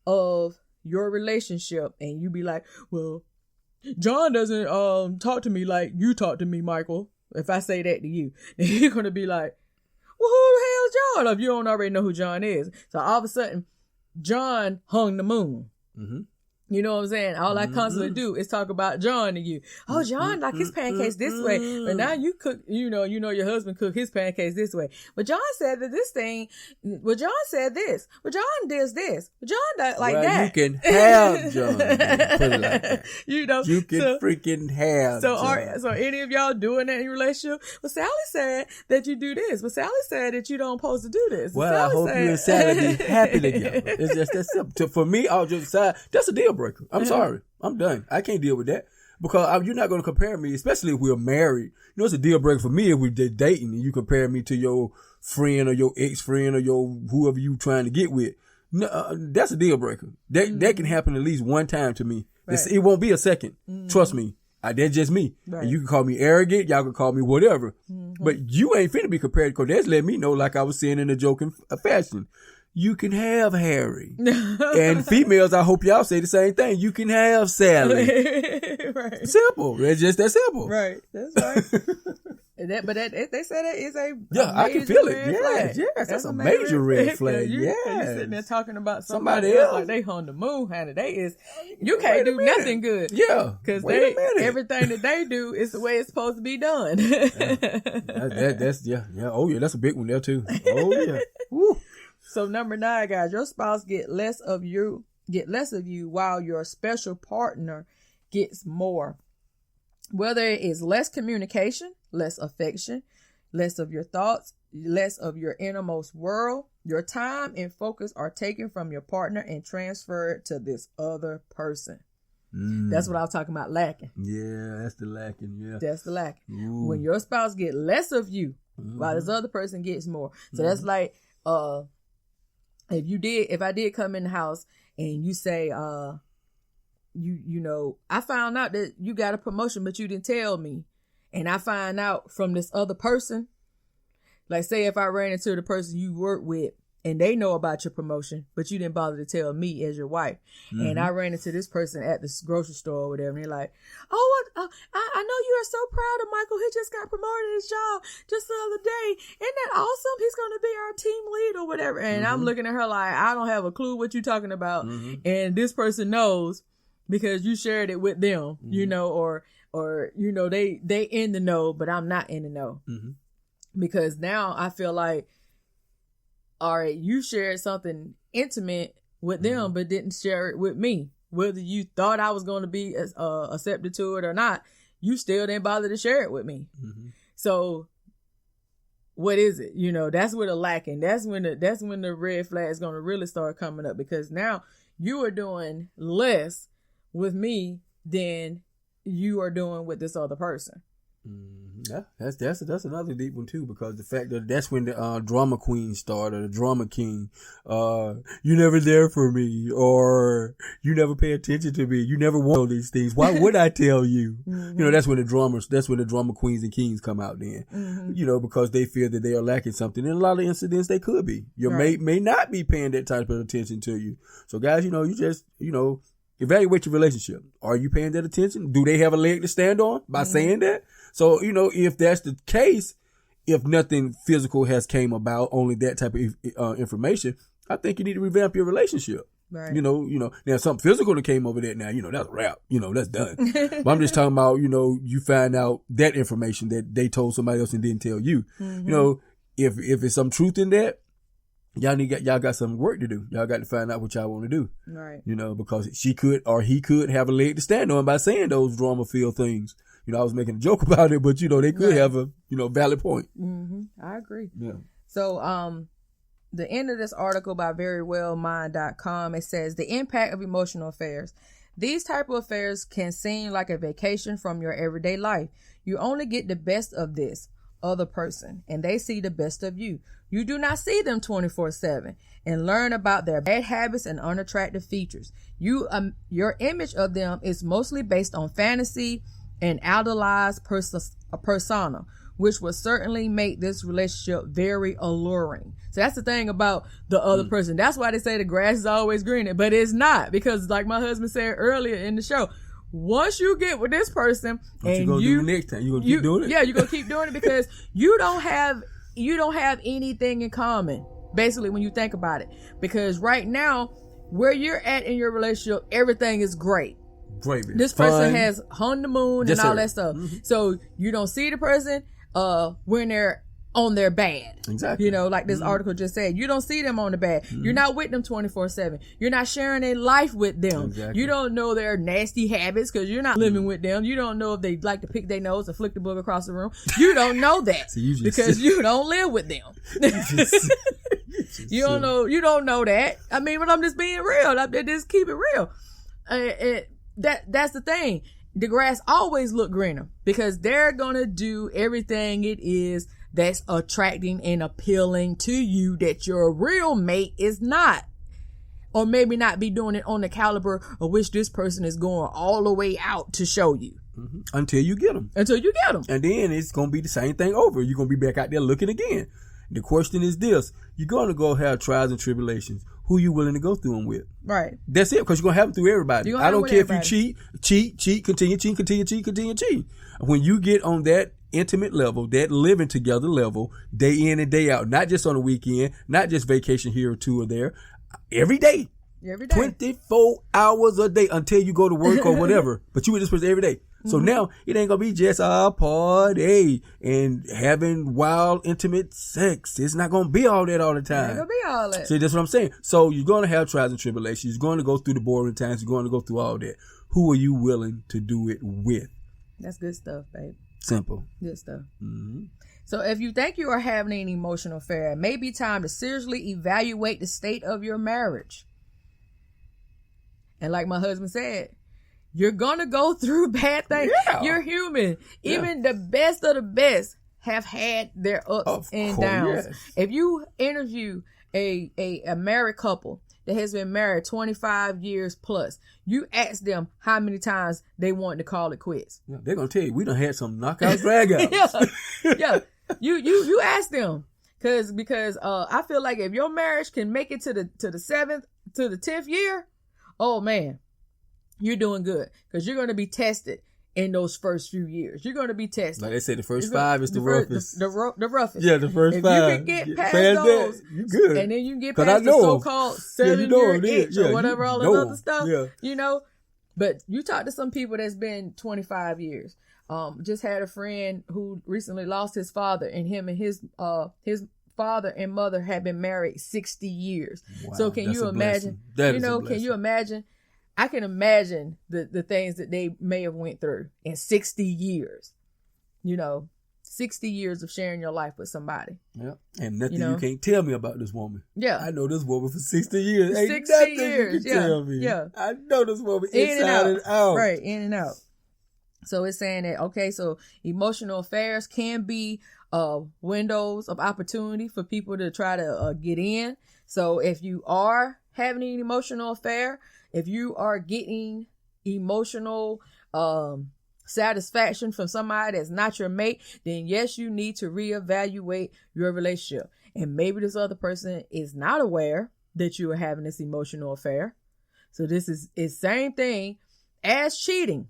of your relationship, and you be like, well, John doesn't talk to me like you talk to me, Michael. If I say that to you, then you're going to be like, well, who the hell is John? If you don't already know who John is. So all of a sudden, John hung the moon. Mm-hmm. You know what I'm saying? All I constantly do is talk about John to you. Oh, John like his pancakes this way. But now you cook, you know your husband cook his pancakes this way. But John said that this thing, well, John said this. Well, John does this. Well, John does like that. You can have John. Put it like that. You know. You can freaking have John. So any of y'all doing that in your relationship? Well, Sally said that you do this. Well, Sally said that you don't supposed to do this. Well, I hope you and Sally be happy together. It's just that simple. For me, I'll just decide that's a deal breaker. I'm sorry. I'm done. I can't deal with that because you're not going to compare me, especially if we're married. You know, it's a deal breaker for me if we're dating and you compare me to your friend or your ex-friend or your whoever you trying to get with. No, that's a deal breaker. That can happen at least one time to me. Right. It won't be a second. Trust me. That's just me. Right. And you can call me arrogant. Y'all can call me whatever. But you ain't finna be compared because that's let me know, like I was saying in a joking fashion. You can have Harry. And females, I hope y'all say the same thing. You can have Sally. Right. Simple. It's just that simple. Right. That's right. But they say that is a I can feel it. Yes. That's a major red flag. You're sitting there talking about somebody else like they on the moon, honey. You can't do nothing good. Yeah. Because everything that they do is the way it's supposed to be done. That's Oh yeah, that's a big one there too. Oh yeah. Woo. So number 9, guys, your spouse get less of you while your special partner gets more. Whether it is less communication, less affection, less of your thoughts, less of your innermost world, your time and focus are taken from your partner and transferred to this other person. That's what I was talking about lacking. Yeah, that's the lacking. Yeah, that's the lacking. Ooh. When your spouse get less of you while this other person gets more. So that's like, if I did come in the house and you say, you know, I found out that you got a promotion, but you didn't tell me. And I find out from this other person, like say if I ran into the person you work with and they know about your promotion, but you didn't bother to tell me as your wife. And I ran into this person at the grocery store or whatever. And they're like, oh, I know you are so proud of Michael. He just got promoted his job just the other day. Isn't that awesome? He's going to be our team lead or whatever. And I'm looking at her like, I don't have a clue what you're talking about. And this person knows because you shared it with them, you know, or, you know, they in the know, but I'm not in the know. Because now I feel like, all right, you shared something intimate with them, but didn't share it with me. Whether you thought I was going to be accepted to it or not, you still didn't bother to share it with me. So what is it? You know, that's where the lacking. That's when the red flag is going to really start coming up, because now you are doing less with me than you are doing with this other person. Yeah, that's another deep one too, because the fact that that's when the drama queen started, the drama king. You never there for me, or you never pay attention to me. You never want these things. Why would I tell you? You know, that's when the drama queens and kings come out then. You know, because they feel that they are lacking something. In a lot of incidents, they could be. Your mate may not be paying that type of attention to you. So guys, you know, you just, you know, evaluate your relationship. Are you paying that attention? Do they have a leg to stand on by saying that? So, you know, if that's the case, if nothing physical has came about, only that type of information, I think you need to revamp your relationship. Right. You know, now something physical that came over that now, you know, that's a wrap. You know, that's done. But I'm just talking about, you know, you find out that information that they told somebody else and didn't tell you. You know, if it's some truth in that, y'all got some work to do. Y'all got to find out what y'all want to do. Right. You know, because she could or he could have a leg to stand on by saying those drama-filled things. You know, I was making a joke about it, but, you know, they could have a, you know, valid point. I agree. Yeah. So, the end of this article by verywellmind.com, it says the impact of emotional affairs. These type of affairs can seem like a vacation from your everyday life. You only get the best of this. other person and they see the best of you. You do not see them 24/7 and learn about their bad habits and unattractive features. Your image of them is mostly based on fantasy and idolized persona, which will certainly make this relationship very alluring. So that's the thing about the other person. That's why they say the grass is always greener, but it's not, because like my husband said earlier in the show, once you get with this person and do the next time, you're gonna keep doing it. Yeah, you're gonna keep doing it because you don't have anything in common, basically, when you think about it. Because right now, where you're at in your relationship, everything is great. Great. This person has honeymoon and all that stuff. Mm-hmm. So you don't see the person when they're on their bad. Exactly. You know, like this article just said, you don't see them on the bad. You're not with them 24/7. You're not sharing their life with them. Exactly. You don't know their nasty habits because you're not living with them. You don't know if they like to pick their nose or flick the book across the room. You don't know that because you don't live with them. You don't know that. I mean, but I'm just being real. Just keep it real. That's the thing. The grass always look greener because they're gonna do everything it is that's attracting and appealing to you that your real mate is not, or maybe not be doing it on the caliber of which this person is going all the way out to show you. Mm-hmm. Until you get them. And then it's going to be the same thing over. You're going to be back out there looking again. The question is this. You're going to go have trials and tribulations. Who you willing to go through them with? Right. That's it, because you're going to have them through everybody. I don't care if you cheat, continue cheat. When you get on that intimate level, that living together level, day in and day out, not just on the weekend, not just vacation here or two or there, every day. 24 hours a day until you go to work or whatever. But you with this person every day. So now it ain't gonna be just a party and having wild, intimate sex. It's not gonna be all that all the time. It's gonna be all that. See, that's what I'm saying. So you're gonna have trials and tribulations. You're gonna go through the boring times. You're gonna go through all that. Who are you willing to do it with? That's good stuff, babe. Simple. Good stuff. Mm-hmm. So if you think you are having an emotional affair, it may be time to seriously evaluate the state of your marriage. And like my husband said, you're going to go through bad things. Yeah. You're human. Yeah. Even the best of the best have had their ups and downs. Yes. If you interview a married couple that has been married 25 years plus, you ask them how many times they want to call it quits. Yeah, they're going to tell you, we done had some knockout dragouts. Yeah. You ask them. Because I feel like if your marriage can make it to the 7th, to the 10th year, oh man, you're doing good, because you're going to be tested in those first few years. You're going to be tested. Like they say, the first 5 is the roughest. The roughest. Yeah, the first 5. If you can get past those, you good. And then you can get past the so-called 7-year itch or whatever, all that other stuff, you know. But you talk to some people that's been 25 years. Just had a friend who recently lost his father, and him and his father and mother had been married 60 years. Wow, so can you imagine? Can you imagine? I can imagine the things that they may have went through in 60 years. 60 years of sharing your life with somebody. Yeah. And nothing you can't tell me about this woman. Yeah. I know this woman for 60 years. 60 Ain't years. You can tell me. Yeah. I know this woman inside and out. Right. In and out. So it's saying that, okay, so emotional affairs can be windows of opportunity for people to try to get in. So if you are having an emotional affair, if you are getting emotional satisfaction from somebody that's not your mate, then yes, you need to reevaluate your relationship. And maybe this other person is not aware that you are having this emotional affair. So this is the same thing as cheating.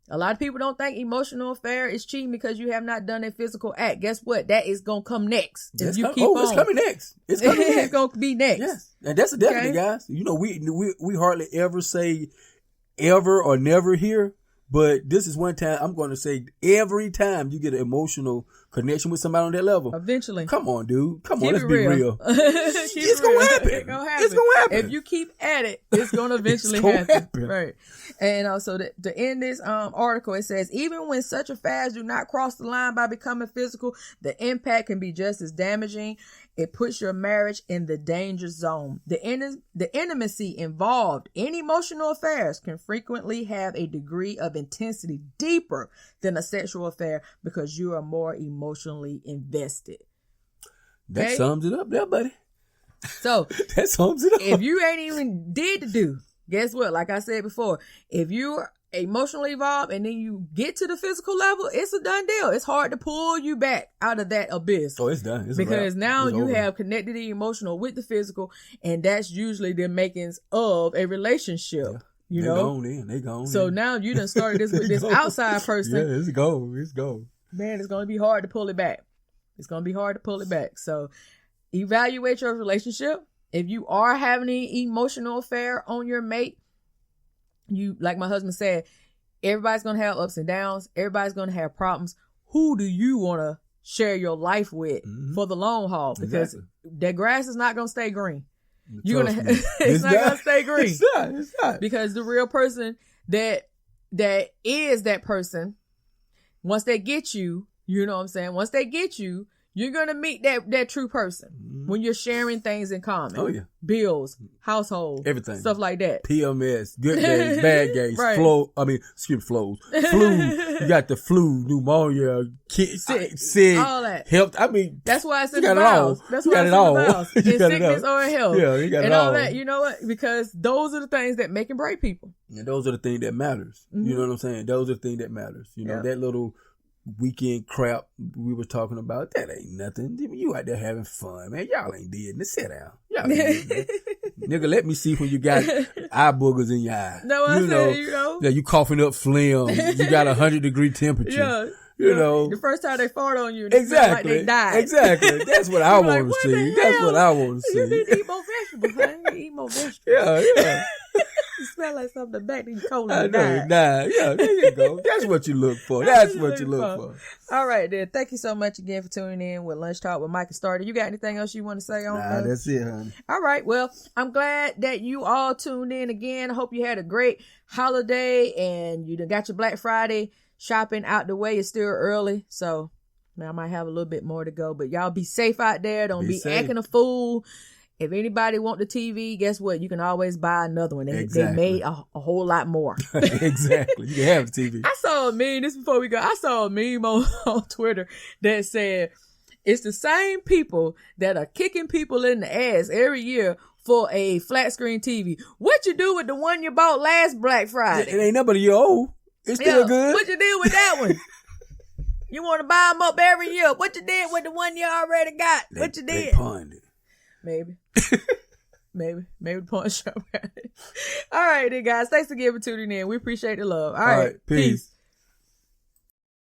A lot of people don't think emotional affair is cheating because you have not done a physical act. Guess what? That is going to come next. It's coming next. It's coming next. It's going to be next. Yes. And that's a definite, guys. We hardly ever say ever or never here. But this is one time I'm going to say every time you get an emotional connection with somebody on that level. Eventually. Come on, dude. Come on, let's be real. It's going to happen. It's going to happen. If you keep at it, it's going to eventually happen. Right. And also to end this article, it says, even when such affairs do not cross the line by becoming physical, the impact can be just as damaging. It puts your marriage in the danger zone. The intimacy involved in emotional affairs can frequently have a degree of intensity deeper than a sexual affair because you are more emotional emotionally invested. That Okay? sums it up there, buddy. So That sums it up. if you ain't even did the do, guess what? Like I said before, if you're emotionally evolved and then you get to the physical level, it's a done deal. It's hard to pull you back out of that abyss. Oh, it's done. It's Because now it's you over. have connected the emotional with the physical, and that's usually the makings of a relationship. Yeah. You They know? gone in. They gone So in. now you done started this with this Go. outside person. Yeah, it's gone. It's gone. Man, it's going to be hard to pull it back. It's going to be hard to pull it back. So evaluate your relationship. If you are having an emotional affair on your mate, you, like my husband said, everybody's going to have ups and downs. Everybody's going to have problems. Who do you want to share your life with for the long haul? Because that grass is not going to stay green. You're Trust gonna. me. It's not gonna stay green. It's not. It's not. Because the real person that is that person, once they get you, you know what I'm saying? Once they get you, you're gonna meet that true person when you're sharing things in common. Oh, yeah. Bills, household, Everything. stuff like that. PMS, good days, bad days, Right. flu. You got the flu, pneumonia, sick, all that. health. I mean, That's why it's you in the got it all. vows. That's You why got it's it in all. the vows. You In got it sickness all. or in health. Yeah, you got and it all all. that. You know what? Because those are the things that make and break people. And those are the things that matters. You know what I'm saying? Those are the things that matters. You know, Yeah. that little weekend crap we were talking about, that ain't nothing. You out there having fun, man. Y'all ain't did this. Sit down. Y'all ain't did that. Nigga, let me see when you got eye boogers in your eye. No, I said, you know. Yeah, you coughing up phlegm. You got 100-degree temperature. Yeah. You know. The first time they fart on you, they feel Exactly. like they died. Exactly. That's what I You're like, want to what see. the That's hell? what I want to You see. need to eat more vegetables, honey. You need to eat more vegetables. Yeah. You smell like something back then you cold I and know. died. Nah. Yeah, there you go. That's what you look for. That's what you look for. All right, then. Thank you so much again for tuning in with Lunch Talk with Mike and Starter. You got anything else you want to say on Nah, that's it, honey. All right. Well, I'm glad that you all tuned in again. I hope you had a great holiday and you done got your Black Friday shopping out the way. It's still early, so man, I might have a little bit more to go. But y'all be safe out there. Don't be safe. acting a fool. If anybody want the TV, guess what? You can always buy another one. They Exactly. made a whole lot more. Exactly. You can have the TV. I saw a meme, this before we go, I saw a meme on Twitter that said, it's the same people that are kicking people in the ass every year for a flat screen TV. What you do with the one you bought last Black Friday? It ain't nothing a year old. It's still good. What you did with that one? You want to buy them up every year. What you did with the one you already got? What you They did? pawned it. Maybe. Maybe the pawn shop. All right, then, guys. Thanks again for tuning in. We appreciate the love. All right. Peace.